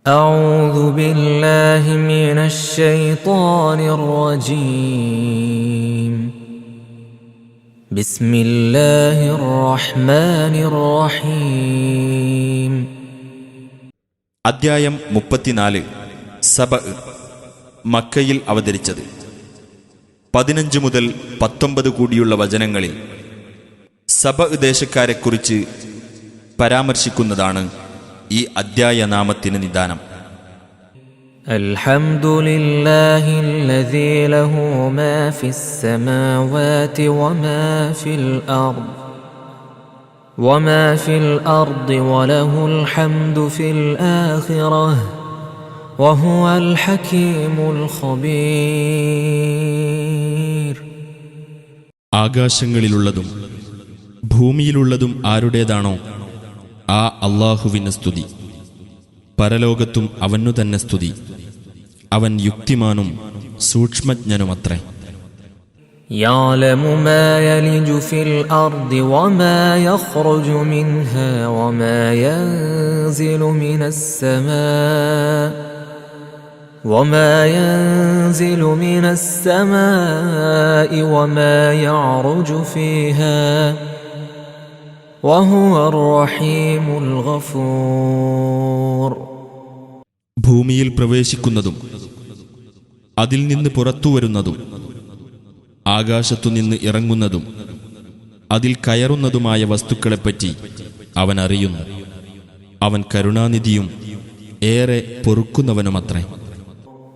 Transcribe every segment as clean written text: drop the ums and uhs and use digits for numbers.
أعوذ بالله من الشيطان الرجيم بسم الله الرحمن الرحيم അദ്ധ്യായം 34 സബ മക്കയിൽ അവതരിച്ചത്. 15 മുതൽ 19 കൂടിയുള്ള വചനങ്ങളിൽ സബ ദേശക്കാരെക്കുറിച്ച് പരാമർശിക്കുന്നതാണ് ഈ അദ്ധ്യായ നാമത്തിന് നിദാനം. അൽഹംദുലില്ലാഹില്ലദീ ലഹു മാ ഫിസ്സമാവാതി വമാ ഫിൽ അർദി വലഹുൽ ഹംദു ഫിൽ ആഖിറഹ് വഹുവൽ ഹകീമുൽ ഖബീർ. ആകാശങ്ങളിലുള്ളതും ഭൂമിയിലുള്ളതും ആരുടേതാണോ ആ അല്ലാഹുവിന് സ്തുതി. പരലോകത്തും അവനു തന്നെ സ്തുതി. അവൻ യുക്തിമാനും സൂക്ഷ്മജ്ഞനുമത്രേ. യഅലമു മാ യലിജു ഫിൽ അർദി വമാ യഖ്റുജു മിൻഹാ വമാ യൻസിലു മിനസ് സമാഇ വമാ യഅറുജു ഫീഹാ വഹുവർ റഹീമുൽ ഗഫൂർ. ഭൂമിയിൽ പ്രവേശിക്കുന്നതും അതിൽ നിന്ന് പുറത്തുവരുന്നതും ആകാശത്തുനിന്ന് ഇറങ്ങുന്നതും അതിൽ കയറുന്നതുമായ വസ്തുക്കളെപ്പറ്റി അവൻ അറിയുന്നു. അവൻ കരുണാനിധിയും ഏറെ പൊറുക്കുന്നവനുമത്രേ.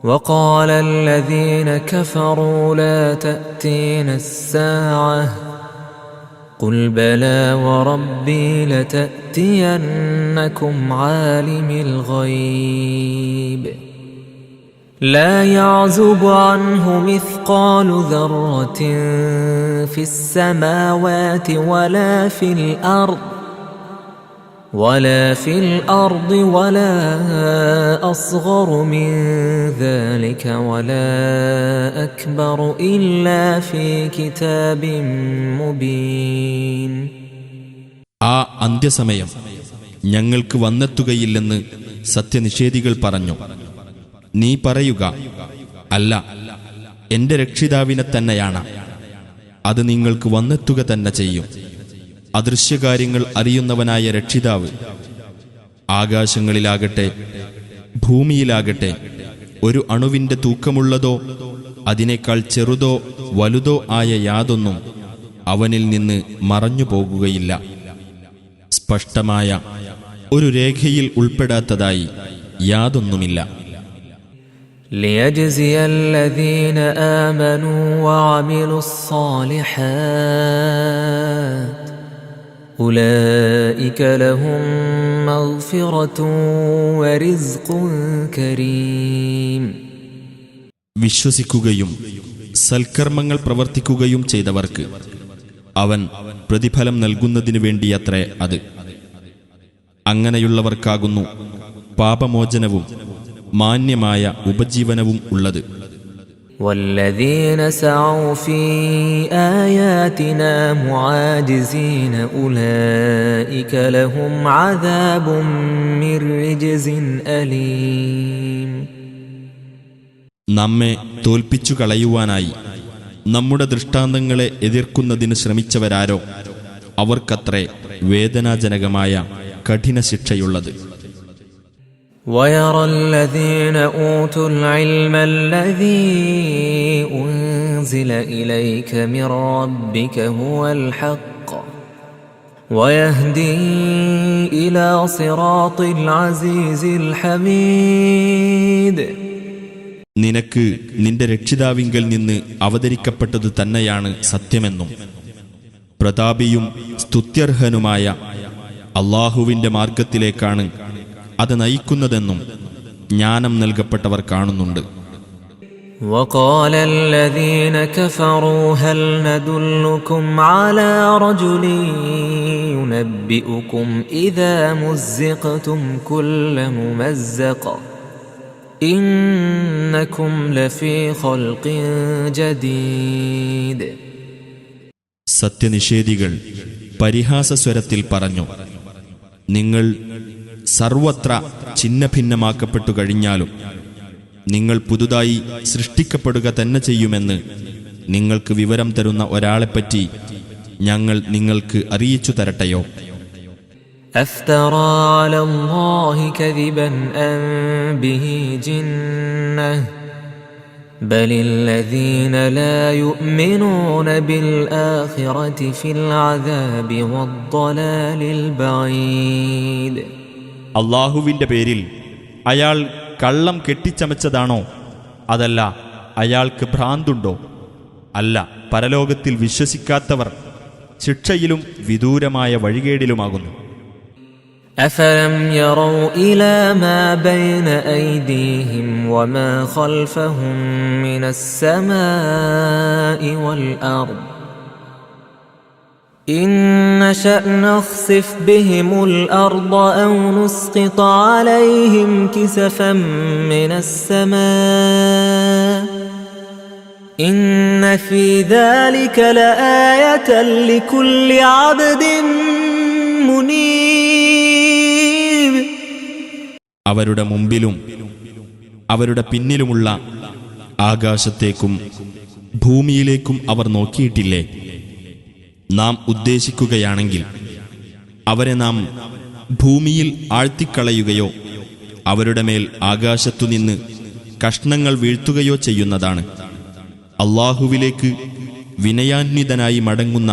وقال الذين كفروا لا تأتينا الساعة قل بلى وربي لتأتينكم عالم الغيب لا يعزب عنه مثقال ذرة في السماوات ولا في الأرض ولا أصغر من ذلك ولا أكبر إلا في كتاب مبين. ആ അന്ത്യസമയം ഞങ്ങൾക്ക് വന്നെത്തുകയില്ലെന്ന് സത്യനിഷേധികൾ പറഞ്ഞു. നീ പറയുക, അല്ല, എന്റെ രക്ഷിതാവിനെ തന്നെയാണ്. അത് നിങ്ങൾക്ക് വന്നെത്തുക തന്നെ ചെയ്യും. അദൃശ്യകാര്യങ്ങൾ അറിയുന്നവനായ രക്ഷിതാവ്. ആകാശങ്ങളിലാകട്ടെ ഭൂമിയിലാകട്ടെ ഒരു അണുവിന്റെ തൂക്കമുള്ളതോ അതിനേക്കാൾ ചെറുതോ വലുതോ ആയ യാതൊന്നും അവനിൽ നിന്ന് മറഞ്ഞു പോകുകയില്ല. സ്പഷ്ടമായ ഒരു രേഖയിൽ ഉൾപ്പെടാത്തതായി യാതൊന്നുമില്ല. ليجزي الذين آمنوا وعملوا الصالحات أولئك لهم مغفرة ورزق كريم. വിശ്വസിക്കുകയും സൽക്കർമ്മങ്ങൾ പ്രവർത്തിക്കുകയും ചെയ്തവർക്ക് അവൻ പ്രതിഫലം നൽകുന്നതിനു വേണ്ടിയത്രേ അത്. അങ്ങനെയുള്ളവർക്കാകുന്നു പാപമോചനവും മാന്യമായ ഉപജീവനവും ഉള്ളത്. والذين سعوا في آياتنا معاجزين أولئك لهم عذاب من رجز أليم. നമ്മെ തോൽപ്പിച്ചു കളയുവാനായി നമ്മുടെ ദൃഷ്ടാന്തങ്ങളെ എതിർക്കുന്നതിന് ശ്രമിച്ചവരാരോ അവർക്കത്രേ വേദനാജനകമായ കഠിന ശിക്ഷയുള്ളത്. ويرى الذين أوتوا العلم الذي أنزل إليك من ربك هو الحق ويهدي إلى صراط العزيز الحميد. നിനക്ക് നിന്റെ രക്ഷിതാവിങ്കൽ നിന്ന് അവതരിക്കപ്പെട്ടത് തന്നെയാണ് സത്യമെന്നും പ്രതാപിയും സ്തുത്യർഹനുമായ അല്ലാഹുവിന്റെ മാർഗത്തിലേക്കാണ് അത് നയിക്കുന്നതെന്നും ജ്ഞാനം നൽകപ്പെട്ടവർ കാണുന്നുണ്ട്. وقال الذين كفروا هل ندلكم على رجل ينبئكم إذا مزقتم كل ممزق إنكم لفي خلق جديد. സത്യനിഷേധികൾ പരിഹാസസ്വരത്തിൽ പറഞ്ഞു, നിങ്ങൾ സർവത്ര ഛിന്നഭിന്നമാക്കപ്പെട്ടു കഴിഞ്ഞാലും നിങ്ങൾ പുതുതായി സൃഷ്ടിക്കപ്പെടുക തന്നെ ചെയ്യുമെന്ന് നിങ്ങൾക്ക് വിവരം തരുന്ന ഒരാളെപ്പറ്റി ഞങ്ങൾ നിങ്ങൾക്ക് അറിയിച്ചു തരട്ടെയോ? أفترى على الله كذبا أم به جنة بل الذين لا يؤمنون بالآخرة في العذاب والضلال البعيد. അല്ലാഹുവിന്റെ പേരിൽ അയാൾ കള്ളം കെട്ടിച്ചമച്ചതാണോ, അതല്ല അയാൾക്ക് ഭ്രാന്തുണ്ടോ? അല്ല, പരലോകത്തിൽ വിശ്വസിക്കാത്തവർ ശിക്ഷയിലും വിദൂരമായ വഴികേടിലുമാകുന്നു. أفلم يروا إلى ما بين أيديهم وما خلفهم من السماء والأرض إن نشأ نخسف بهم الأرض أو نسقط عليهم كسفا من السماء إن في ذلك لآية لكل عبد منيب. അവരുടെ മുമ്പിലും അവരുടെ പിന്നിലുമുള്ള ആകാശത്തേക്കും ഭൂമിയിലേക്കും അവർ നോക്കിയിട്ടില്ലേ? നാം ഉദ്ദേശിക്കുകയാണെങ്കിൽ അവരെ നാം ഭൂമിയിൽ ആഴ്ത്തിക്കളയുകയോ അവരുടെ മേൽ ആകാശത്തുനിന്ന് കഷ്ണങ്ങൾ വീഴ്ത്തുകയോ ചെയ്യുന്നതാണ്. അല്ലാഹുവിലേക്ക് വിനയാന്വിതനായി മടങ്ങുന്ന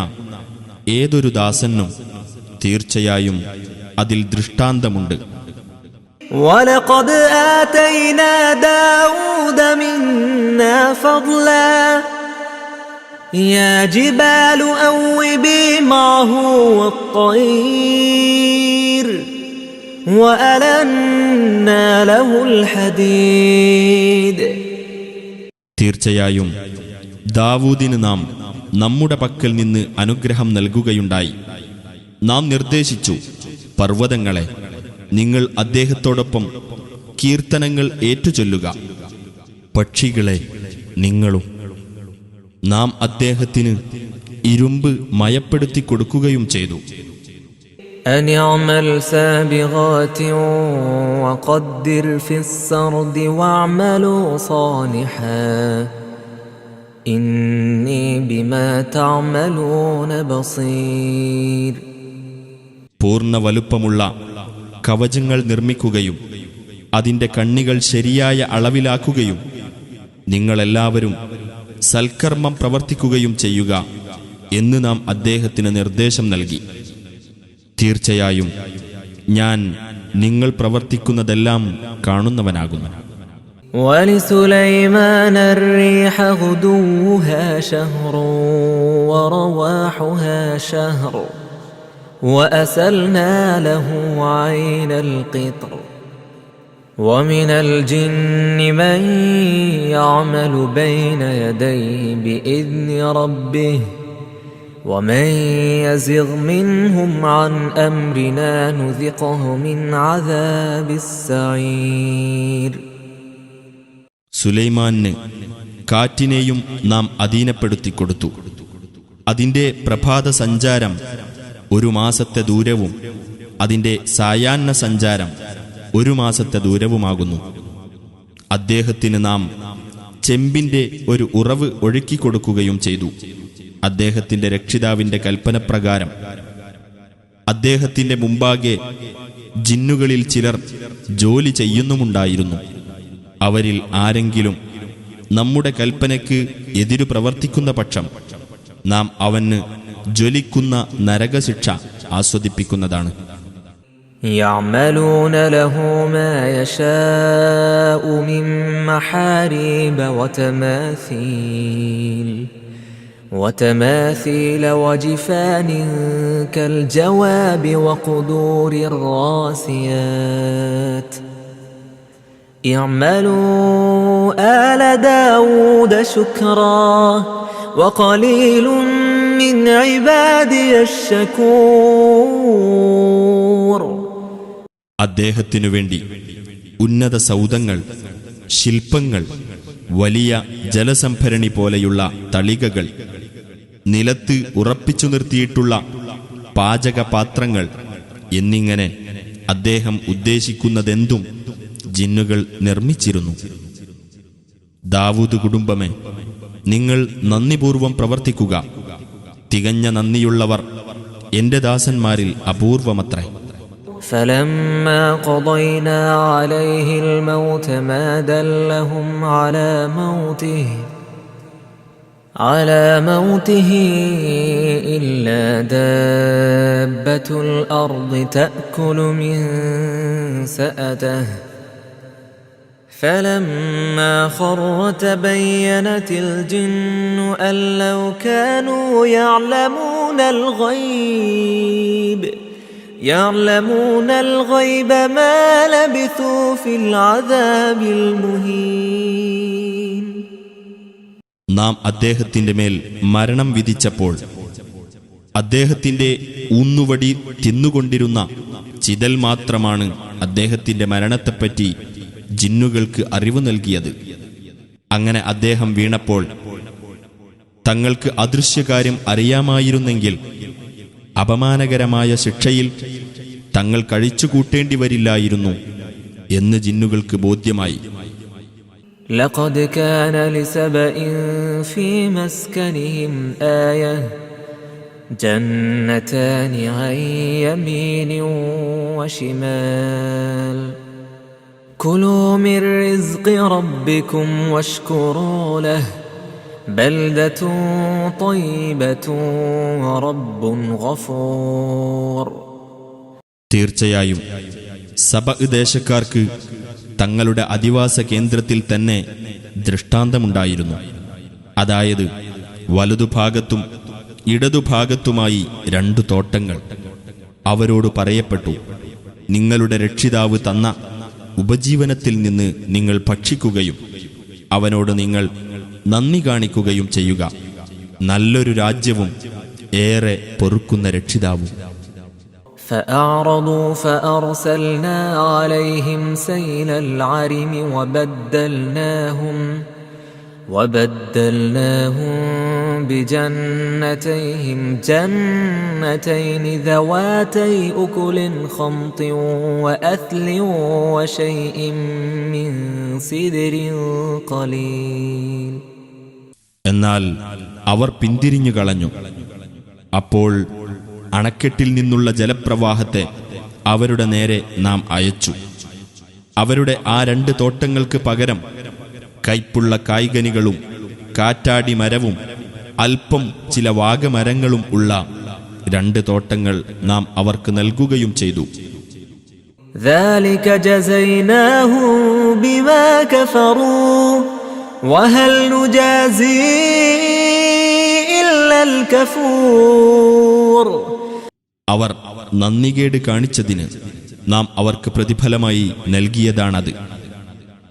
ഏതൊരു ദാസനും തീർച്ചയായും അതിൽ ദൃഷ്ടാന്തമുണ്ട്. وَلَقَدْ آتَيْنَا دَاوُودَ مِنَّا فَضْلًا يَا جِبَالُ أَوِّبِي مَعَهُ وَالطَّيْرَ وَأَلَنَّا لَهُ الْحَدِيدَ. തീർച്ചയായും ദാവൂദിന് നാം നമ്മുടെ പക്കൽ നിന്ന് അനുഗ്രഹം നൽകുകയുണ്ടായി. നാം നിർദ്ദേശിച്ചു, പർവ്വതങ്ങളെ നിങ്ങൾ അദ്ദേഹത്തോടൊപ്പം കീർത്തനങ്ങൾ ഏറ്റുചൊല്ലുക, പക്ഷികളെ നിങ്ങളും. നാം അദ്ദേഹത്തിന് ഇരുമ്പ് മയപ്പെടുത്തി കൊടുക്കുകയും ചെയ്തു. أن يعمل سابغات وقدر في السرد واعملوا صالحا إني بما تعملون بصير. പൂർണ്ണ വലുപ്പമുള്ള കവചങ്ങൾ നിർമ്മിക്കുകയും അതിൻ്റെ കണ്ണികൾ ശരിയായ അളവിലാക്കുകയും നിങ്ങളെല്ലാവരും സൽക്കർമ്മം പ്രവർത്തിക്കുകയും ചെയ്യുക എന്ന് നാം അദ്ദേഹത്തിന് നിർദ്ദേശം നൽകി. തീർച്ചയായും ഞാൻ നിങ്ങൾ പ്രവർത്തിക്കുന്നതെല്ലാം കാണുന്നവനാകുന്നു. وَلِسُلَيْمَانَ الرِّيحَ غُدُوُّهَا شَهْرٌ وَرَوَاحُهَا شَهْرٌ وَأَسَلْنَا لَهُ عَيْنَ الْقِطْرِ وَمِنَ الْجِنِّ مَن يَعْمَلُ بَيْنَ يَدَيْهِ بِإِذْنِ رَبِّهِ وَمَن يَزِغْ مِنْهُمْ عَنْ أَمْرِنَا نُذِقْهُ مِنْ عَذَابِ السَّعِيرِ. സുലൈമാന് കാറ്റിനെയും നാം അധീനപ്പെടുത്തി കൊടുത്തു. അതിൻ്റെ പ്രഭാത സഞ്ചാരം 1 മാസത്തെ ദൂരവും അതിൻ്റെ സായാഹ്ന സഞ്ചാരം 1 മാസത്തെ ദൂരവുമാകുന്നു. അദ്ദേഹത്തിന് നാം ചെമ്പിൻ്റെ ഒരു ഉറവ് ഒഴുക്കിക്കൊടുക്കുകയും ചെയ്തു. അദ്ദേഹത്തിന്റെ രക്ഷിതാവിന്റെ കൽപ്പനപ്രകാരം അദ്ദേഹത്തിന്റെ മുമ്പാകെ ജിന്നുകളിൽ ചിലർ ജോലി ചെയ്യുന്നുമുണ്ടായിരുന്നു. അവരിൽ ആരെങ്കിലും നമ്മുടെ കൽപ്പനയ്ക്ക് എതിരു പ്രവർത്തിക്കുന്ന പക്ഷം നാം അവന് ജ്വലിക്കുന്ന നരകശിക്ഷ ആസ്വദിപ്പിക്കുന്നതാണ്. يعملون له ما يشاء من محاريب وتماثيل وجفان كالجواب وقدور الراسيات اعملوا آل داود شكرا وقليل من عبادي الشكور. അദ്ദേഹത്തിനു വേണ്ടി ഉന്നത സൗധങ്ങൾ, ശില്പങ്ങൾ, വലിയ ജലസംഭരണി പോലെയുള്ള തളികകൾ, നിലത്ത് ഉറപ്പിച്ചു നിർത്തിയിട്ടുള്ള പാചകപാത്രങ്ങൾ എന്നിങ്ങനെ അദ്ദേഹം ഉദ്ദേശിക്കുന്നതെന്തും ജിന്നുകൾ നിർമ്മിച്ചിരുന്നു. ദാവൂദ് കുടുംബമേ, നിങ്ങൾ നന്ദിപൂർവം പ്രവർത്തിക്കുക. തികഞ്ഞ നന്ദിയുള്ളവർ എന്റെ ദാസന്മാരിൽ അപൂർവമത്രേ. فلما قضينا عليه الموت ما دلهم على موته إلا دابة الأرض تأكل من سأته فلما خر تبينت الجن أن لو كانوا يعلمون الغيب ما لبثوا في العذاب المهين. നാം അദ്ദേഹത്തിന്റെ മേൽ മരണം വിധിച്ചപ്പോൾ അദ്ദേഹത്തിന്റെ ഊന്നുവടി തിന്നുകൊണ്ടിരുന്ന ചിതൽ മാത്രമാണ് അദ്ദേഹത്തിന്റെ മരണത്തെപ്പറ്റി ജിന്നുകൾക്ക് അറിവ് നൽകിയത്. അങ്ങനെ അദ്ദേഹം വീണപ്പോൾ തങ്ങൾക്ക് അദൃശ്യകാര്യം അറിയാമായിരുന്നെങ്കിൽ അപമാനകരമായ ശിക്ഷയിൽ തങ്ങൾ കഴിച്ചുകൂട്ടേണ്ടി വരില്ലായിരുന്നു എന്ന് ജിന്നുകൾക്ക് ബോധ്യമായി. لقد كان لسبإ في مسكنهم آية جنتان عن يمين وشمال كلوا من رزق ربكم واشكروا له بلدة طيبة ورب غفور. തീർച്ചയായും സബഅ് ദേശക്കാർക്ക് തങ്ങളുടെ അധിവാസ കേന്ദ്രത്തിൽ തന്നെ ദൃഷ്ടാന്തമുണ്ടായിരുന്നു. അതായത് വലതുഭാഗത്തും ഇടതുഭാഗത്തുമായി 2 തോട്ടങ്ങൾ. അവരോട് പറയപ്പെട്ടു, നിങ്ങളുടെ രക്ഷിതാവ് തന്ന ഉപജീവനത്തിൽ നിന്ന് നിങ്ങൾ ഭക്ഷിക്കുകയും അവനോട് നിങ്ങൾ നന്ദി കാണിക്കുകയും ചെയ്യുക. നല്ലൊരു രാജ്യവും ഏറെ പൊറുക്കുന്ന രക്ഷിതാവും. فأعرضوا فأرسلنا عليهم سيل العرم وبدلناهم بجنتيهم جنتين ذواتي أكل خمط وأثل وشيء من سدر قليل. എന്നാൽ അവർ പിന്തിരിഞ്ഞു കളഞ്ഞു. അപ്പോൾ അണക്കെട്ടിൽ നിന്നുള്ള ജലപ്രവാഹത്തെ അവരുടെ നേരെ നാം അയച്ചു. അവരുടെ ആ 2 തോട്ടങ്ങൾക്ക് പകരം കൈപ്പുള്ള കായ്കനികളും കാറ്റാടി മരവും അല്പം ചില വാഗമരങ്ങളും ഉള്ള 2 തോട്ടങ്ങൾ നാം അവർക്ക് നൽകുകയും ചെയ്തു. ذلك جزيناهم بما كفروا وهل نجازي إلا الكفور. അവർ നന്ദികേട് കാണിച്ചതിന് നാം അവർക്ക് പ്രതിഫലമായി നൽകിയതാണത്.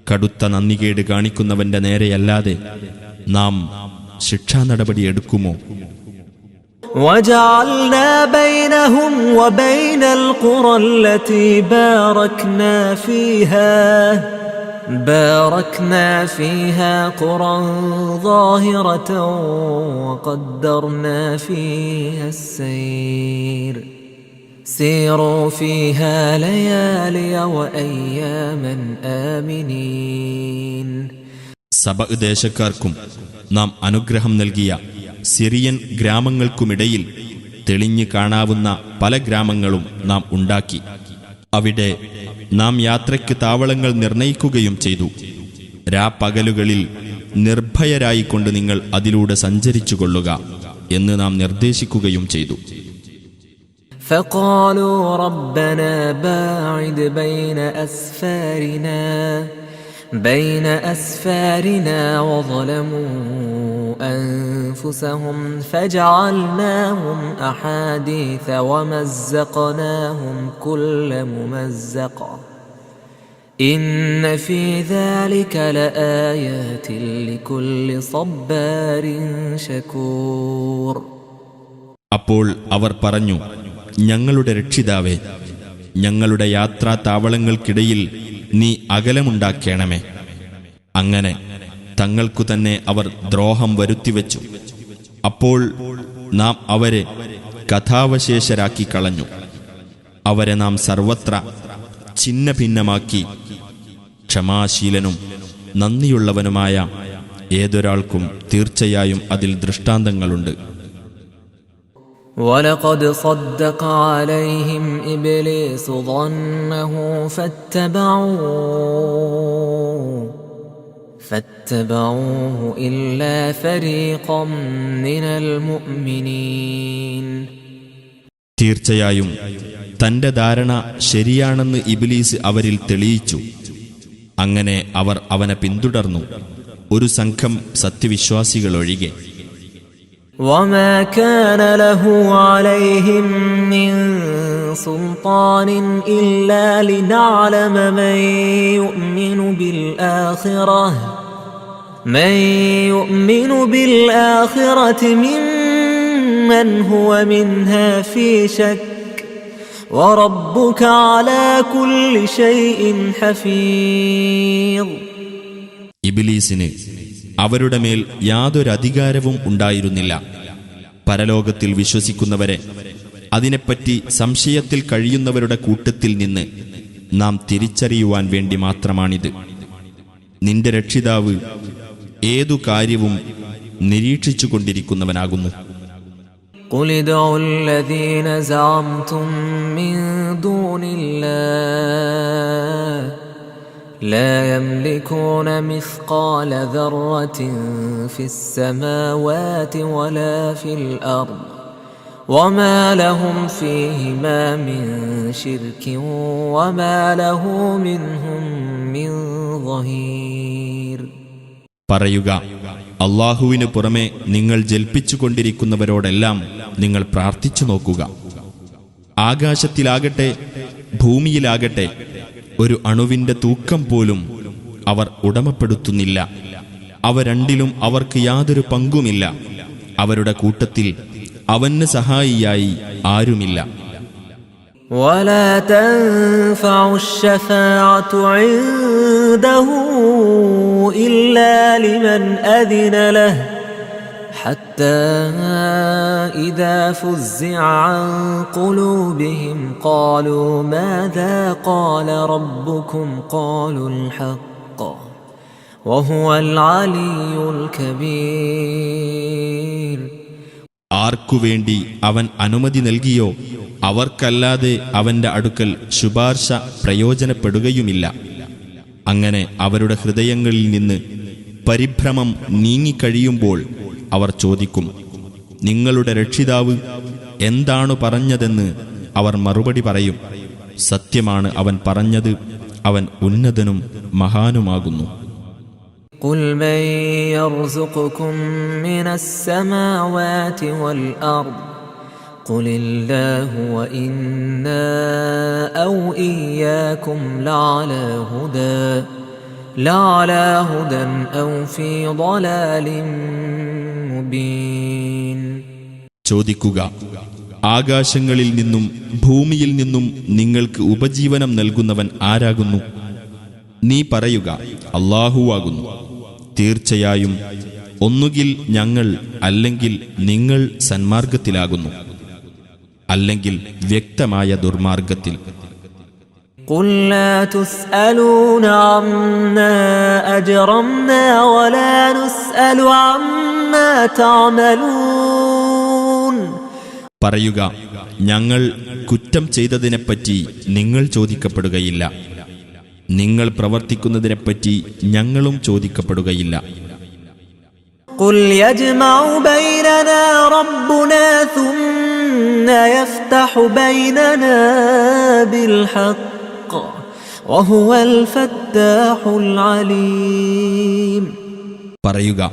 കടുത്ത നന്ദികേട് കാണിക്കുന്നവന്റെ നേരെയല്ലാതെ നാം ശിക്ഷാ നടപടി എടുക്കുമോ? وجعلنا بينهم وبين القرى التي باركنا فيها قرى ظاهرة وقدرنا فيها السير سيروا فيها ليالي وأياما آمنين. സബഅ് ദേശക്കാർക്കും നാം അനുഗ്രഹം നൽകിയ സിറിയൻ ഗ്രാമങ്ങൾക്കുമിടയിൽ തെളിഞ്ഞു കാണാവുന്ന പല ഗ്രാമങ്ങളും നാം ഉണ്ടാക്കി. അവിടെ നാം യാത്രയ്ക്ക് താവളങ്ങൾ നിർണയിക്കുകയും ചെയ്തു. രാപ്പകലുകളിൽ നിർഭയരായിക്കൊണ്ട് നിങ്ങൾ അതിലൂടെ സഞ്ചരിച്ചുകൊള്ളുക എന്ന് നാം നിർദ്ദേശിക്കുകയും ചെയ്തു. فقالوا ربنا باعد بين أسفارنا وظلموا أنفسهم فجعلناهم أحاديث ومزقناهم كل ممزق إن في ذلك لآيات لكل صبار شكور. അപ്പോൾ അവർ പറഞ്ഞു, ഞങ്ങളുടെ രക്ഷിതാവേ, ഞങ്ങളുടെ യാത്രാ താവളങ്ങൾക്കിടയിൽ നീ അകലമുണ്ടാക്കേണമേ. അങ്ങനെ തങ്ങൾക്കു തന്നെ അവർ ദ്രോഹം വരുത്തിവെച്ചു. അപ്പോൾ നാം അവരെ കഥാവശേഷരാക്കി കളഞ്ഞു. അവരെ നാം സർവത്ര ഛിന്ന ഭിന്നമാക്കി ക്ഷമാശീലനും നന്ദിയുള്ളവനുമായ ഏതൊരാൾക്കും തീർച്ചയായും അതിൽ ദൃഷ്ടാന്തങ്ങളുണ്ട്. وَلَقَدْ صَدَّقَ عَلَيْهِمْ إِبْلِيسُ ظَنَّهُ فَاتَّبَعُوهُ إِلَّا فَرِيقًا مِّنَ الْمُؤْمِنِينَ. തീർച്ചയായും തന്റെ ധാരണ ശരിയാണെന്ന് ഇബ്ലീസ് അവരിൽ തെളിയിച്ചു. അങ്ങനെ അവർ അവനെ പിന്തുടർന്നു, ഒരു സംഘം സത്യവിശ്വാസികളൊഴികെ. وَمَا كَانَ لَهُ عَلَيْهِمْ مِنْ سُلْطَانٍ إِلَّا لِنَعْلَمَ مَنْ يُؤْمِنُ بِالْآخِرَةِ مِمَّنْ هُوَ مِنْهَا فِي شَكٍّ وَرَبُّكَ عَلَى كُلِّ شَيْءٍ حَفِيظٌ. ഇബ്ലീസിന് അവരുടെ മേൽ യാതൊരധികാരവും ഉണ്ടായിരുന്നില്ല. പരലോകത്തിൽ വിശ്വസിക്കുന്നവരെ അതിനെപ്പറ്റി സംശയത്തിൽ കഴിയുന്നവരുടെ കൂട്ടത്തിൽ നിന്ന് നാം തിരിച്ചറിയുവാൻ വേണ്ടി മാത്രമാണിത്. നിന്റെ രക്ഷിതാവ് ഏതു കാര്യവും നിരീക്ഷിച്ചുകൊണ്ടിരിക്കുന്നവനാകുന്നു. قُلِ ادْعُوا الَّذِينَ زَعَمْتُم مِّن دُونِ اللَّهِ لَا يَمْلِكُونَ مِثْقَالَ ذَرَّةٍ فِي السَّمَاوَاتِ وَلَا فِي الْأَرْضِ وَمَا لَهُمْ فِيهِمَا مِنْ شِرْكٍ وَمَا لَهُ مِنْهُمْ مِنْ ظَهِيرٍ. പറയുക, അല്ലാഹുവിനു പുറമെ നിങ്ങൾ ജൽപ്പിച്ചുകൊണ്ടിരിക്കുന്നവരോടെല്ലാം നിങ്ങൾ പ്രാർത്ഥിച്ചു നോക്കുക. ആകാശത്തിലാകട്ടെ ഭൂമിയിലാകട്ടെ ഒരു അണുവിന്റെ തൂക്കം പോലും അവർ ഉടമപ്പെടുത്തുന്നില്ല. അവ രണ്ടിലും അവർക്ക് യാതൊരു പങ്കുമില്ല. അവരുടെ കൂട്ടത്തിൽ അവന് സഹായിയായി ആരുമില്ല. وَلَا تَنفَعُ الشَّفَاعَةُ عِندَهُ إِلَّا لِمَنْ أَذِنَ لَهُ حَتَّى إِذَا فُزِّعَ عَنْ قُلُوبِهِمْ قَالُوا مَاذَا قَالَ رَبُّكُمْ قَالُوا الْحَقَّ وَهُوَ الْعَلِيُّ الْكَبِيرُ. ആർക്കുവേണ്ടി അവൻ അനുമതി നൽകിയോ അവർക്കല്ലാതെ അവന്റെ അടുക്കൽ ശുപാർശ പ്രയോജനപ്പെടുകയുമില്ല. അങ്ങനെ അവരുടെ ഹൃദയങ്ങളിൽ നിന്ന് പരിഭ്രമം നീങ്ങിക്കഴിയുമ്പോൾ അവർ ചോദിക്കും, നിങ്ങളുടെ രക്ഷിതാവ് എന്താണു പറഞ്ഞതെന്ന് അവർ മറുപടി പറയും, സത്യമാണ് അവൻ പറഞ്ഞത്, അവൻ ഉന്നതനും മഹാനുമാകുന്നു. قُلْ مَنْ يَرْزُقُكُمْ مِنَ السَّمَاوَاتِ وَالْأَرْضِ قُلِ اللَّهُ وَإِنَّا أَوْ إِيَّاكُمْ لَعَلَى هُدًى أَوْ فِي ضَلَالٍ مُبِينٍ. ചോദിക്കുക, ആകാശങ്ങളിൽ നിന്നും ഭൂമിയിൽ നിന്നും നിങ്ങൾക്ക് ഉപജീവനം നൽകുന്നവൻ ആരാകുന്നു? നീ പറയുക, അല്ലാഹുവാകുന്നു. തീർച്ചയായും ഒന്നുകിൽ ഞങ്ങൾ അല്ലെങ്കിൽ നിങ്ങൾ സന്മാർഗത്തിലാകുന്നു, അല്ലെങ്കിൽ വ്യക്തമായ ദുർമാർഗത്തിൽ. قُلْ لَا تُسْأَلُونَ عَمَّا أَجْرَمْنَا وَلَا نُسْأَلُ عَمَّا تَعْمَلُونَ. പറയുക, ഞങ്ങൾ കുറ്റം ചെയ്തതിനെപ്പറ്റി നിങ്ങൾ ചോദിക്കപ്പെടുകയില്ല, നിങ്ങൾ പ്രവർത്തിക്കുന്നതിനെപ്പറ്റി ഞങ്ങളും ചോദിക്കപ്പെടുകയില്ല. قُلْ يَجْمَعُ بَيْنَنَا رَبُّنَا ثُمَّ يَفْتَحُ بَيْنَنَا بِالْحَقِّ وَهُوَ الْفَتَّاحُ الْعَلِيمُ. പറയുക,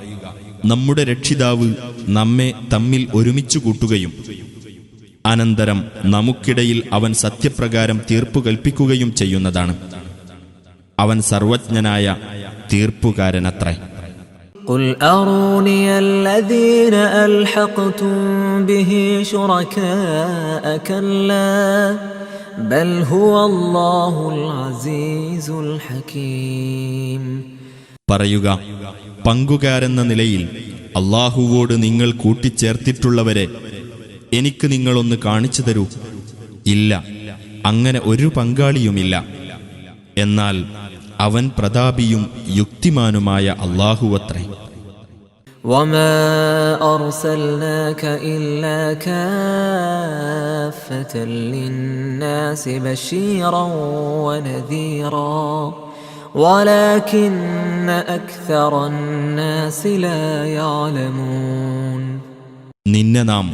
നമ്മുടെ രക്ഷിതാവ് നമ്മെ തമ്മിൽ ഒരുമിച്ചു കൂട്ടുകയും അനന്തരം നമുക്കിടയിൽ അവൻ സത്യപ്രകാരം തീർപ്പു കൽപ്പിക്കുകയും ചെയ്യുന്നതാണ്. അവൻ സർവജ്ഞനായ തീർപ്പുകാരനത്രേ. قُلْ أَرُونِيَ الَّذِينَ أَلْحَقْتُمْ بِهِ شُرَكَاءَ كَلَّا بَلْ هُوَ اللَّهُ الْعَزِيزُ الْحَكِيمُ. പറയുക, പങ്കുകാരെന്ന നിലയിൽ അല്ലാഹുവോട് നിങ്ങൾ കൂട്ടിച്ചേർത്തിട്ടുള്ളവരെ എനിക്ക് നിങ്ങളൊന്ന് കാണിച്ചു തരൂ. ഇല്ല, അങ്ങനെ ഒരു പങ്കാളിയുമില്ല. എന്നാൽ അവൻ പ്രതാപിയും യുക്തിമാനുമായ അല്ലാഹുവത്രേ. وما أرسلناك إلا كافة للناس بشيرا ونذيرا ولكن أكثر الناس لا يعلمون. നിന്നെ നാം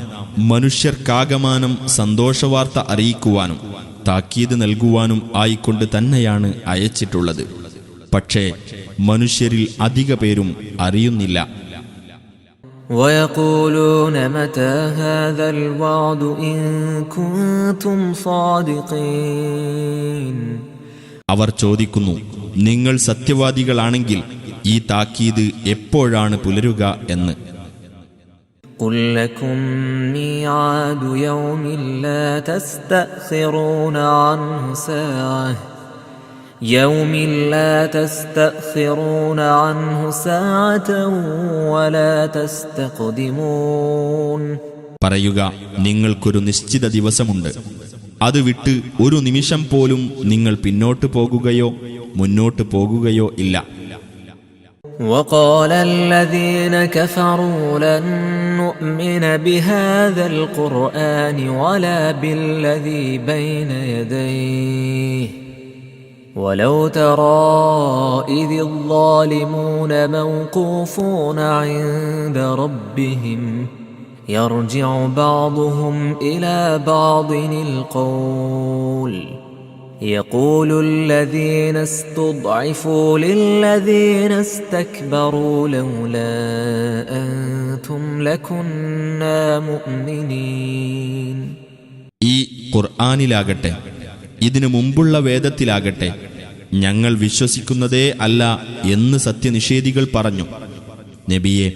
മനുഷ്യർക്കാകമാനം സന്തോഷവാർത്ത അറിയിക്കുവാനും താക്കീത് നൽകുവാനും ആയിക്കൊണ്ട് തന്നെയാണ് അയച്ചിട്ടുള്ളത്. പക്ഷേ മനുഷ്യരിൽ അധിക പേരും അറിയുന്നില്ല. ويقولون متى هذا الوعد إن كنتم صادقين. അവർ ചോദിക്കുന്നു, നിങ്ങൾ സത്യവാദികളാണെങ്കിൽ ഈ താക്കീത് എപ്പോഴാണ് പുലരുക എന്ന്. قل لكم ميعاد يوم لا تستأخرون عنه ساعة يوم لا تستأخرون عنه ساعة ولا تستقدمون. പറയുക, നിങ്ങൾക്കൊരു നിശ്ചിത ദിവസമുണ്ട്. അത് വിട്ട് ഒരു നിമിഷം പോലും നിങ്ങൾ പിന്നോട്ട് പോകുകയോ മുന്നോട്ട് പോകുകയോ ഇല്ല. وقال الذين كفروا لن نؤمن بهذا القرآن ولا بالذي بين يديه ولو ترى إذ الظالمون موقوفون عند ربهم يرجع بعضهم إلى بعض القول يقول الذين استضعفوا للذين استكبروا لولا أنتم لكنا مؤمنين. ഈ ഖുർആനിലാകട്ടെ ഇതിനു മുമ്പുള്ള വേദത്തിലാകട്ടെ ഞങ്ങൾ വിശ്വസിക്കുന്നതേ അല്ല എന്ന് സത്യനിഷേധികൾ പറഞ്ഞു. നബിയെ,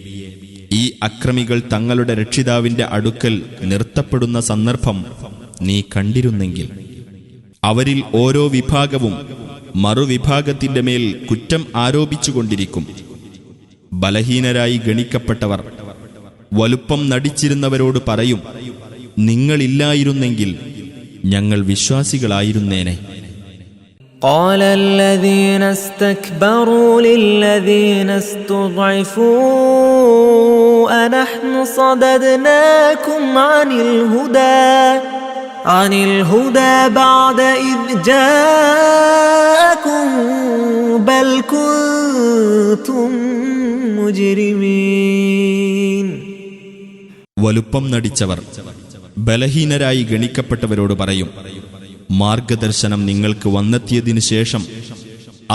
ഈ അക്രമികൾ തങ്ങളുടെ രക്ഷിതാവിന്റെ അടുക്കൽ നിർത്തപ്പെടുന്ന സന്ദർഭം നീ കണ്ടിരുന്നെങ്കിൽ അവരിൽ ഓരോ വിഭാഗവും മറുവിഭാഗത്തിന്റെ മേൽ കുറ്റം ആരോപിച്ചുകൊണ്ടിരിക്കും. ബലഹീനരായി ഗണിക്കപ്പെട്ടവർ വലുപ്പം നടിച്ചിരുന്നവരോട് പറയും, നിങ്ങളില്ലായിരുന്നെങ്കിൽ ഞങ്ങൾ വിശ്വാസികളായിരുന്നേനെ. قال الذين استكبروا للذين استضعفوا أنحن صددناكم عن الهدى بعد إذ جاءكم بل كنتم مجرمين. വലുപ്പം നടിച്ചവർ ബലഹീനരായി ഗണിക്കപ്പെട്ടവരോട് പറയും, മാർഗദർശനം നിങ്ങൾക്ക് വന്നെത്തിയതിനു ശേഷം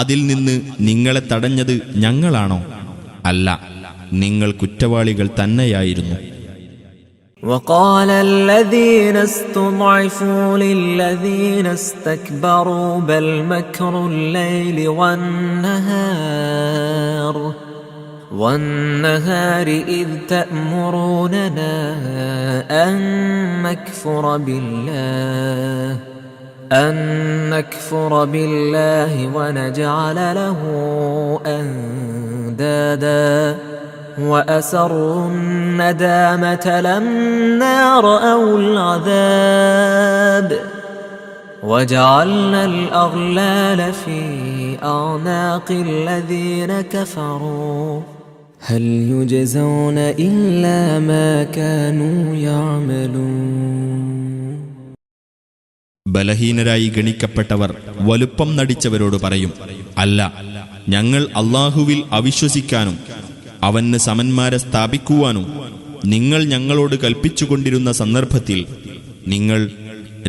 അതിൽ നിന്ന് നിങ്ങളെ തടഞ്ഞത് ഞങ്ങളാണോ? അല്ല, നിങ്ങൾ കുറ്റവാളികൾ തന്നെയായിരുന്നു. وقال الذين استضعفوا للذين استكبروا بل مكر الليل والنهار إذ تأمروننا أن نكفر بالله ونجعل له أندادا وأسروا الندامة لما رأوا العذاب وجعلنا الأغلال في أعناق الذين كفروا هل يجزون إلا ما كانوا يعملون. ബലഹീനരായി ഗണിക്കപ്പെട്ടവർ വലുപ്പം നടിച്ചവരോട് പറയും, അല്ല, ഞങ്ങൾ അല്ലാഹുവിൽ അവിശ്വസിക്കാനും അവന് സമന്മാരെ സ്ഥാപിക്കുവാനും നിങ്ങൾ ഞങ്ങളോട് കൽപ്പിച്ചുകൊണ്ടിരുന്ന സന്ദർഭത്തിൽ നിങ്ങൾ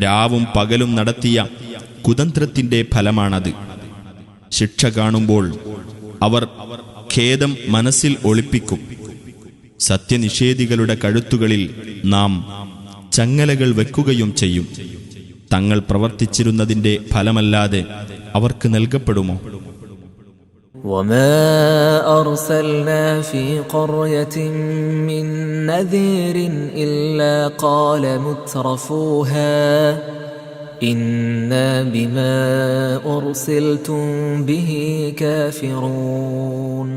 രാവും പകലും നടത്തിയ കുതന്ത്രത്തിന്റെ ഫലമാണത്. ശിക്ഷ കാണുമ്പോൾ അവർ ഖേദം മനസ്സിൽ ഒളിപ്പിക്കും. സത്യനിഷേധികളുടെ കഴുത്തുകളിൽ നാം ചങ്ങലകൾ വെക്കുകയും ചെയ്യും. തങ്ങൾ പ്രവർത്തിച്ചിരുന്നതിന്റെ ഫലമല്ലാതെ അവർക്ക് നൽകപ്പെടുമോ? وما أرسلنا في قرية من نذير إلا قال مترفوها إنا بما أرسلتم به كافرون.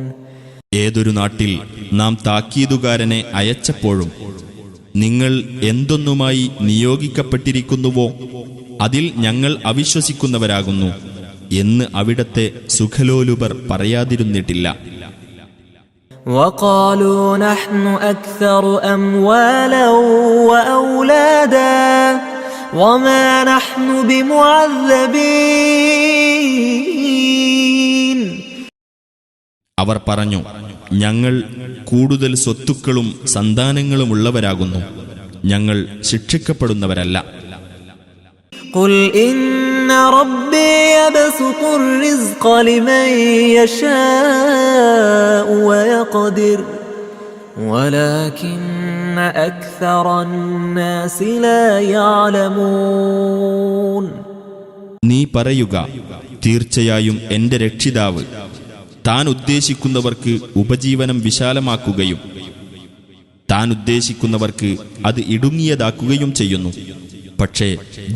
ഏതൊരു നാട്ടിൽ നാം താക്കീതുകാരനെ അയച്ചപ്പോഴും നിങ്ങൾ എന്തൊന്നുമായി നിയോഗിക്കപ്പെട്ടിരിക്കുന്നുവോ അതിൽ ഞങ്ങൾ അവിശ്വസിക്കുന്നവരാകുന്നു എന്ന് അവിടത്തെ സുഖലോലുപർ പറയാതിരുന്നിട്ടില്ല. وقالوا نحن أكثر أموالا وأولادا وما نحن بمعذبين. അവർ പറഞ്ഞു, ഞങ്ങൾ കൂടുതൽ സ്വത്തുക്കളും സന്താനങ്ങളുമുള്ളവരാകുന്നു, ഞങ്ങൾ ശിക്ഷിക്കപ്പെടുന്നവരല്ല. قل إن ربي يبسط الرزق لمن يشاء ويقدر ولكن أكثر الناس لا يعلمون. നീ പറയുക, തീർച്ചയായും എന്റെ രക്ഷിതാവ് താൻ ഉദ്ദേശിക്കുന്നവർക്ക് ഉപജീവനം വിശാലമാക്കുകയും താൻ ഉദ്ദേശിക്കുന്നവർക്ക് അത് ഇടുങ്ങിയതാക്കുകയും ചെയ്യുന്നു. പക്ഷേ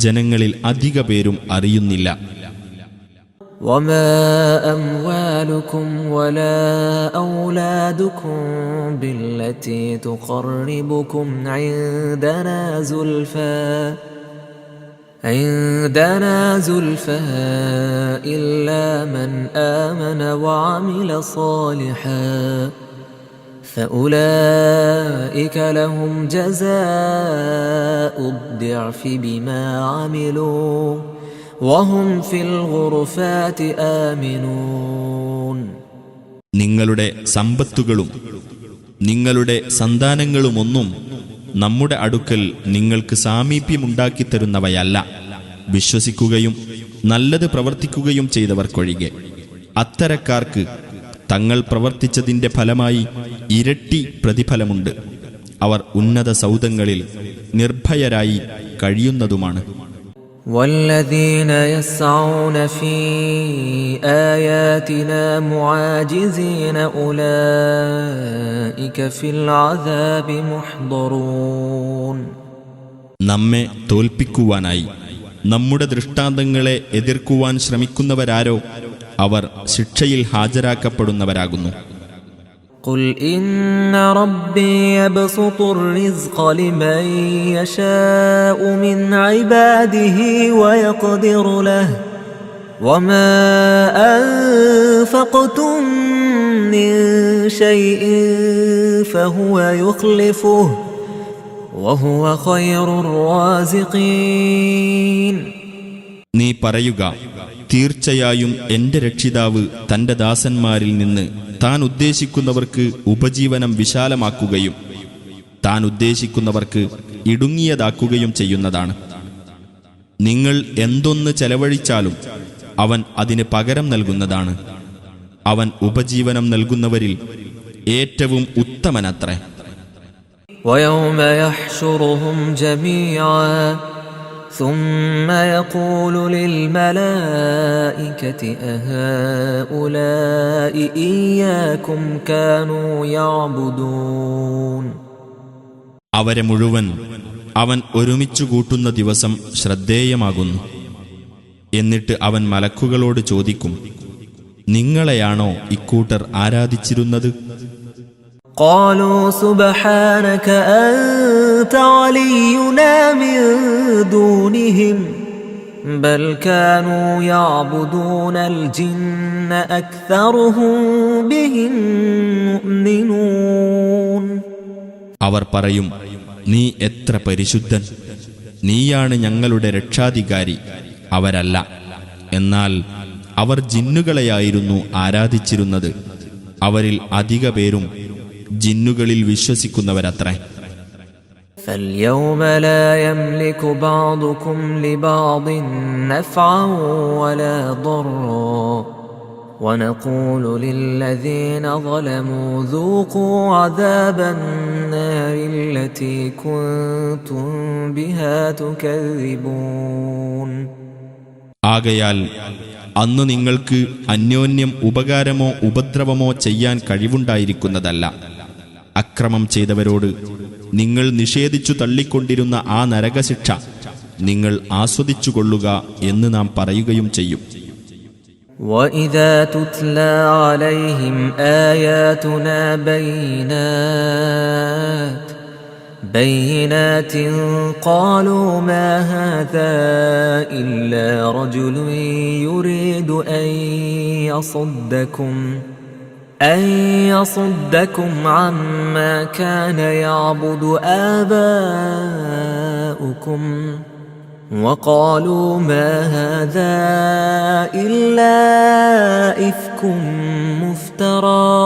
ജനങ്ങളിൽ അധിക പേരും അറിയുന്നില്ല. وما أموالكم ولا أولادكم بالتي تقربكم عندنا زلفى إلا من آمن وعمل صالحا فأولئك لهم جزاء الضعف بما عملوا وهم في الغرفات آمنون. നിങ്ങളുടെ സമ്പത്തുകളും നിങ്ങളുടെ സന്താനങ്ങളുമൊന്നും നമ്മുടെ അടുക്കൽ നിങ്ങൾക്ക് സാമീപ്യമുണ്ടാക്കിത്തരുന്നവയല്ല, വിശ്വസിക്കുകയും നല്ലത് പ്രവർത്തിക്കുകയും ചെയ്തവർക്കൊഴികെ. അത്തരക്കാർക്ക് തങ്ങൾ പ്രവർത്തിച്ചതിന്റെ ഫലമായി ഇരട്ടി പ്രതിഫലമുണ്ട്. അവർ ഉന്നത സൗധങ്ങളിൽ നിർഭയരായി കഴിയുന്നതുമാണ്. والذين يسعون في آياتنا معاجزين أولئك في العذاب محضرون. നമ്മെ തോൽപ്പിക്കുവാനായി നമ്മുടെ ദൃഷ്ടാന്തങ്ങളെ എതിർക്കുവാൻ ശ്രമിക്കുന്നവരാരോ അവർ ശിക്ഷയിൽ ഹാജരാക്കപ്പെടുന്നവരാകുന്നു. قل إن ربي يبسط الرزق لمن يشاء من عباده ويقدر له وما أنفقتم من شيء فهو يخلفه وهو خير الرازقين. നീ പറയുക, തീർച്ചയായും എന്റെ രക്ഷിതാവ് തന്റെ ദാസന്മാരിൽ നിന്ന് താൻ ഉദ്ദേശിക്കുന്നവർക്ക് ഉപജീവനം വിശാലമാക്കുകയും താൻ ഉദ്ദേശിക്കുന്നവർക്ക് ഇടുങ്ങിയതാക്കുകയും ചെയ്യുന്നതാണ്. നിങ്ങൾ എന്തൊന്ന് ചെലവഴിച്ചാലും അവൻ അതിന് പകരം നൽകുന്നതാണ്. അവൻ ഉപജീവനം നൽകുന്നവരിൽ ഏറ്റവും ഉത്തമനത്രേ. ويوم يحشرهم جميعا ثم يقول للملائكة أهؤلاء إياكم كانوا يعبدون. അവരെ മുഴുവൻ അവൻ ഒരുമിച്ചു കൂട്ടുന്ന ദിവസം ശ്രദ്ധേയമാകുന്നു. എന്നിട്ട് അവൻ മലക്കുകളോട് ചോദിക്കും, നിങ്ങളെയാണോ ഇക്കൂട്ടർ ആരാധിച്ചിരുന്നത്? قالوا سبحانك أنت ولينا من دونهم بل كانوا يعبدون الجن أكثرهم بهم مؤمنون. അവർ പറയും, നീ എത്ര പരിശുദ്ധൻ, നീയാണ് ഞങ്ങളുടെ രക്ഷാധികാരി, അവരല്ല. എന്നാൽ അവർ ജിന്നുകളെയായിരുന്നു ആരാധിച്ചിരുന്നത്, അവരിൽ അധിക പേരും ജിന്നുകളിൽ വിശ്വസിക്കുന്നവരത്രേ. فاليوم لا يملك بعضكم لبعض نفعا ولا ضرا ونقول للذين ظلموا ذوقوا عذاب النار التي كنتم بها تكذبون. ആകയാൽ അന്ന് നിങ്ങൾക്ക് അന്യോന്യം ഉപകാരമോ ഉപദ്രവമോ ചെയ്യാൻ കഴിവുണ്ടായിരിക്കുന്നതല്ല. അക്രമം ചെയ്തവരോട് നിങ്ങൾ നിഷേധിച്ചു തള്ളിക്കൊണ്ടിരുന്ന ആ നരകശിക്ഷ നിങ്ങൾ ആസ്വദിച്ചുകൊള്ളുക എന്ന് നാം പറയുകയും ചെയ്യും. وَإِذَا تُتْلَى عَلَيْهِمْ آيَاتُنَا بَيِّنَاتٍ بينات قالوا ما هذا إلا رجل يريد أن يصدكم عما كان يعبد آباؤكم وقالوا ما هذا إلا إفك مفترى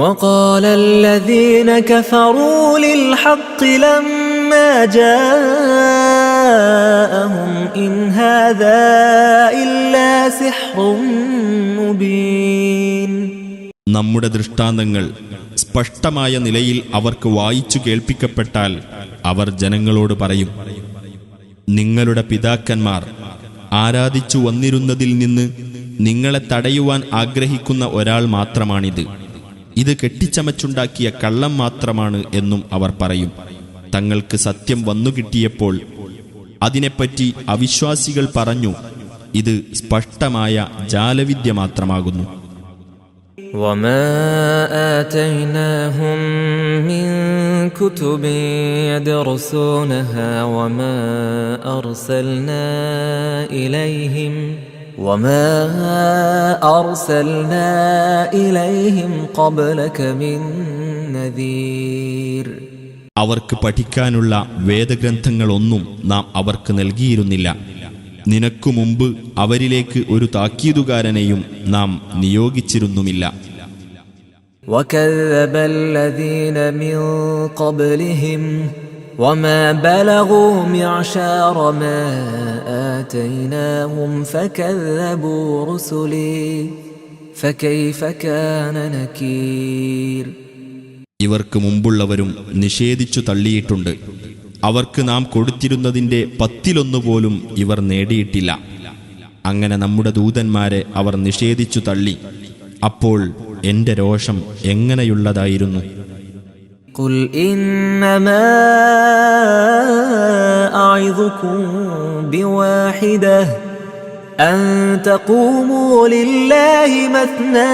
وقال الذين كفروا للحق لما جاءهم إن هذا إلا سحر مبين. നമ്മുടെ ദൃഷ്ടാന്തങ്ങൾ സ്പഷ്ടമായ നിലയിൽ അവർക്ക് വായിച്ചു കേൾപ്പിക്കപ്പെട്ടാൽ അവർ ജനങ്ങളോട് പറയും, നിങ്ങളുടെ പിതാക്കന്മാർ ആരാധിച്ചു വന്നിരുന്നതിൽ നിന്ന് നിങ്ങളെ തടയുവാൻ ആഗ്രഹിക്കുന്ന ഒരാൾ മാത്രമാണിത്. ഇത് കെട്ടിച്ചമച്ചുണ്ടാക്കിയ കള്ളം മാത്രമാണ് എന്നും അവർ പറയും. തങ്ങൾക്ക് സത്യം വന്നുകിട്ടിയപ്പോൾ അതിനെപ്പറ്റി അവിശ്വാസികൾ പറഞ്ഞു, ഇത് സ്പഷ്ടമായ ജാലവിദ്യ മാത്രമാകുന്നു. وما آتيناهم من كتب يدرسونها وما أرسلنا إليهم قبلك من نذير. അവർക്ക് പഠിക്കാനുള്ള വേദഗ്രന്ഥങ്ങളൊന്നും നാം അവർക്ക് നൽകിയിരുന്നില്ല. നിനക്കു മുമ്പ് അവരിലേക്ക് ഒരു താക്കീതുകാരനെയും നാം നിയോഗിച്ചിരുന്നുമില്ല. وكذب الذين من قبلهم وما بلغوا معشار ما آتيناهم فكذبوا رسلي فكيف كان نكير. ഇവർക്ക് മുമ്പുള്ളവരും നിഷേധിച്ചു തള്ളിയിട്ടുണ്ട്. അവർക്ക് നാം കൊടുത്തിരുന്നതിൻ്റെ 10 പോലും ഇവർ നേടിയിട്ടില്ല. അങ്ങനെ നമ്മുടെ ദൂതന്മാരെ അവർ നിഷേധിച്ചു തള്ളി. അപ്പോൾ എന്റെ രോഷം എങ്ങനെയുള്ളതായിരുന്നു. ഖുൽ ഇന്നമാ അഇദുകും ബിവാഹിദഹ് അൻ തഖൂമൂ ലില്ലാഹി മത്നാ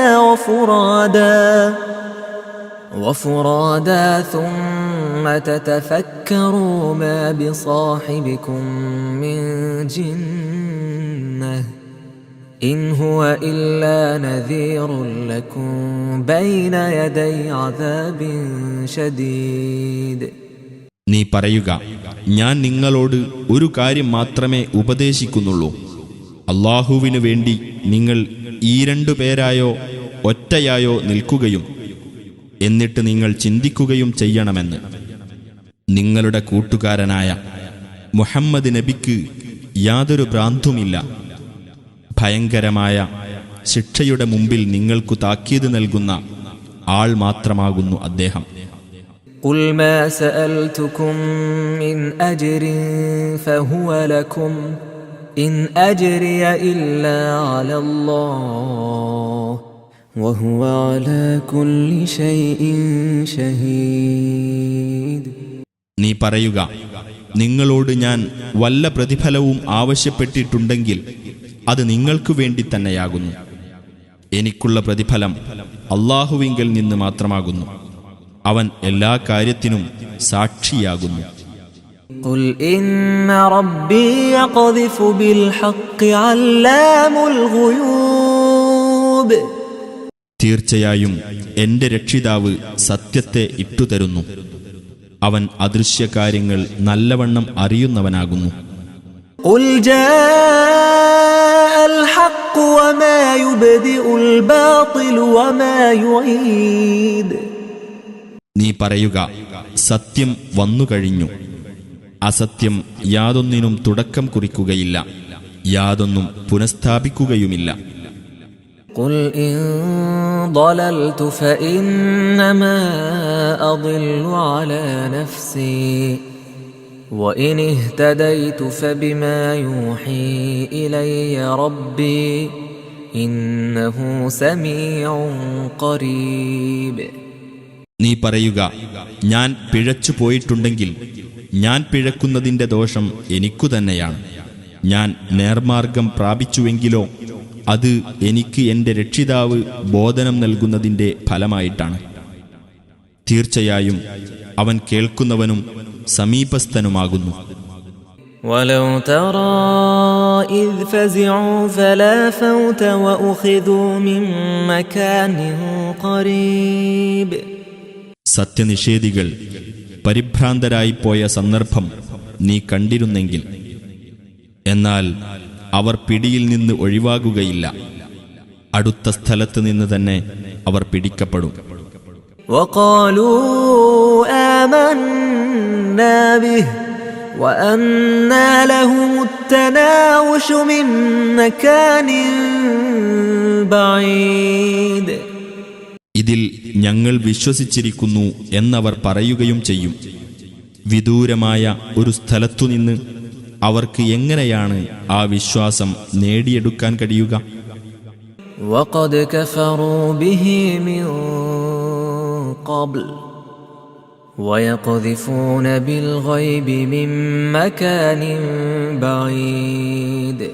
وفرادا ثم تتفكروا ما بصاحبكم من جنة إن هو إلا نذير لكم بين يدي عذاب شديد. നീ പറയുക, ഞാൻ നിങ്ങളോട് ഒരു കാര്യം മാത്രമേ ഉപദേശിക്കുന്നുള്ളൂ. അല്ലാഹുവിനു വേണ്ടി നിങ്ങൾ ഈ 2 പേരായോ ഒറ്റയായോ നിൽക്കുകയും എന്നിട്ട് നിങ്ങൾ ചിന്തിക്കുകയും ചെയ്യണമെന്ന്. നിങ്ങളുടെ കൂട്ടുകാരനായ മുഹമ്മദ് നബിക്ക് യാതൊരു ഭ്രാന്തുമില്ല. ഭയങ്കരമായ ശിക്ഷയുടെ മുമ്പിൽ നിങ്ങൾക്കു താക്കീത് നൽകുന്ന ആൾ മാത്രമാകുന്നു അദ്ദേഹം. ഖുൽ മാ സഅൽതുകും മിൻ അജ്രിൻ ഫഹുവ ലകും ഇൻ അജ്രിയ ഇല്ലാ അലല്ലാഹ് വഹുവ അലാ കുല്ലി ശൈഇൻ ഷഹീദ്. നീ പറയുക, നിങ്ങളോട് ഞാൻ വല്ല പ്രതിഫലവും ആവശ്യപ്പെട്ടിട്ടുണ്ടെങ്കിൽ അത് നിങ്ങൾക്കു വേണ്ടി തന്നെയാകുന്നു. എനിക്കുള്ള പ്രതിഫലം അല്ലാഹുവിങ്കൽ നിന്ന് മാത്രമാകുന്നു. അവൻ എല്ലാ കാര്യത്തിനും സാക്ഷിയാകുന്നു. ഖുൽ ഇന്ന റബ്ബി യഖ്ദിഫു ബിൽ ഹഖ് അല്ലാമുൽ ഗുയൂബ്. തീർച്ചയായും എന്റെ രക്ഷിതാവ് സത്യത്തെ ഇട്ടുതരുന്നു. അവൻ അദൃശ്യകാര്യങ്ങൾ നല്ലവണ്ണം അറിയുന്നവനാകുന്നു. ഖുൽ ജാഅൽ ഹഖ് വമാ യുബ്ദിഉൽ ബാതിൽ വമാ യുഈദ്. നീ പറയുക, സത്യം വന്നുകഴിഞ്ഞു. അസത്യം യാതൊന്നിനും തുടക്കം കുറിക്കുകയില്ല, യാതൊന്നും പുനഃസ്ഥാപിക്കുകയുമില്ല. ഖുൽ ഇൻ ضللت فإنما أضل على نفسي وإن اهتديت فبما يوحي إلي ربي إنه سميع قريب. നീ പറയുക, ഞാൻ പിഴച്ചു പോയിട്ടുണ്ടെങ്കിൽ ഞാൻ പിഴക്കുന്നതിൻ്റെ ദോഷം എനിക്കു തന്നെയാണ്. ഞാൻ നേർമാർഗം പ്രാപിച്ചുവെങ്കിലോ അത് എനിക്ക് എൻ്റെ രക്ഷിതാവ് ബോധനം നൽകുന്നതിൻ്റെ ഫലമായിട്ടാണ്. തീർച്ചയായും അവൻ കേൾക്കുന്നവനും സമീപസ്ഥനുമാകുന്നു. ولو ترى إذ فزعوا فلا فوت وأخذوا من مكان قريب. സത്യനിഷേധികൾ പരിഭ്രാന്തരായിപ്പോയ സന്ദർഭം നീ കണ്ടിരുന്നെങ്കിൽ, എന്നാൽ അവർ പിടിയിൽ നിന്ന് ഒഴിവാകുകയില്ല, അടുത്ത സ്ഥലത്ത് നിന്ന് തന്നെ അവർ പിടിക്കപ്പെടും. وقالوا آمنا به وأنى لهم التناوش من مكان بعيد. ഇതിൽ ഞങ്ങൾ വിശ്വസിച്ചിരിക്കുന്നു എന്നവർ പറയുകയും ചെയ്യും. വിദൂരമായ ഒരു സ്ഥലത്തുനിന്ന് അവർക്ക് എങ്ങനെയാണ് ആ വിശ്വാസം നേടിയെടുക്കാൻ കഴിയുക? وقد كفروا به من قبل ويقذفون بالغيب من مكان بعيد.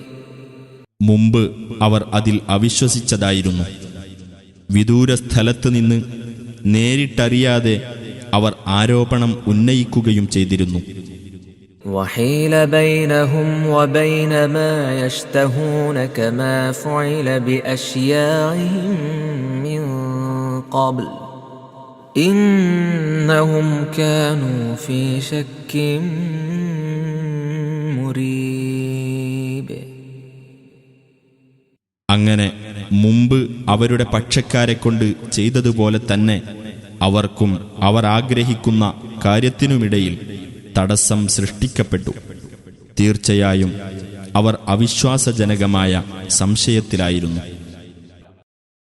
മുമ്പ് അവർ അതിൽ അവിശ്വസിച്ചതായിരുന്നു. വിദൂര സ്ഥലത്ത് നിന്ന് നേരിട്ടറിയാതെ അവർ ആരോപണം ഉന്നയിക്കുകയും ചെയ്തിരുന്നു. وحيل بينهم وبين ما يشتهون كما فعل بأشياعهم من قبل إنهم كانوا في شك مريب. അങ്ങനെ മുമ്പ് അവരുടെ പക്ഷക്കാരെക്കൊണ്ട് ചെയ്തതുപോലെ തന്നെ അവർക്കും അവർ ആഗ്രഹിക്കുന്ന കാര്യത്തിനുമിടയിൽ തടസ്സം സൃഷ്ടിക്കപ്പെട്ടു. തീർച്ചയായും അവർ അവിശ്വാസജനകമായ സംശയത്തിലായിരുന്നു.